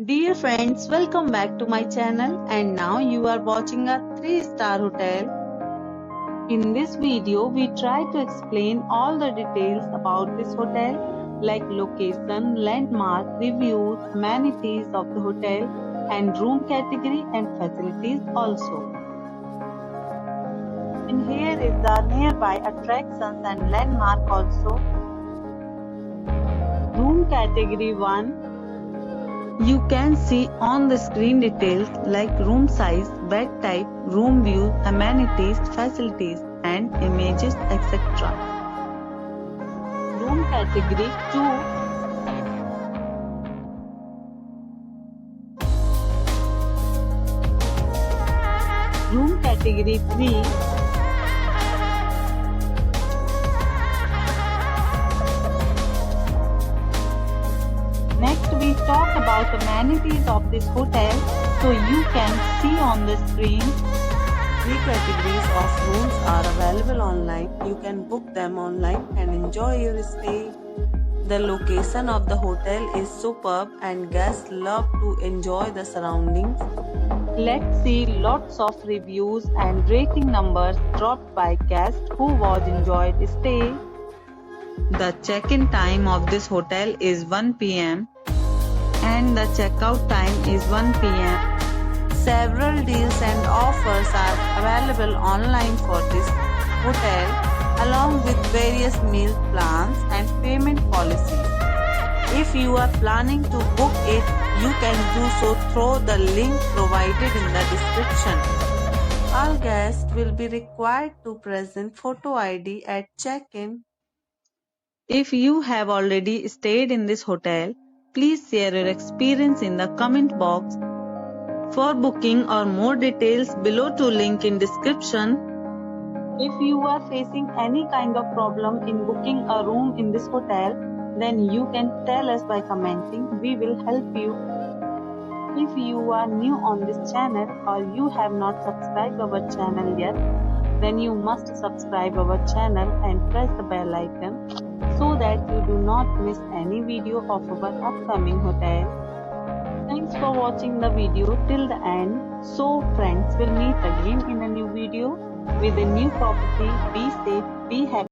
Dear friends, welcome back to my channel and now you are watching a 3-star hotel. In this video, we try to explain all the details about this hotel like location, landmark, reviews, amenities of the hotel and room category and facilities also. And here is the nearby attractions and landmark also. Room category 1. You can see on the screen details like room size, bed type, room view, amenities, facilities and images etc. Room category 2. Room category 3. Next we talk about amenities of this hotel, so you can see on the screen. 3 categories of rooms are available online. You can book them online and enjoy your stay. The location of the hotel is superb and guests love to enjoy the surroundings. Let's see lots of reviews and rating numbers dropped by guests who was enjoyed stay. The check-in time of this hotel is 1 p.m. and the checkout time is 1 p.m. Several deals and offers are available online for this hotel along with various meal plans and payment policies. If you are planning to book it, you can do so through the link provided in the description. All guests will be required to present photo ID at check-in. If you have already stayed in this hotel, please share your experience in the comment box. For booking or more details, below to link in description. If you are facing any kind of problem in booking a room in this hotel, then you can tell us by commenting. We will help you. If you are new on this channel or you have not subscribed our channel yet, then you must subscribe our channel and press the bell icon so that you do not miss any video of our upcoming hotel. Thanks for watching the video till the end. So friends, will meet again in a new video with a new property. Be safe, be happy.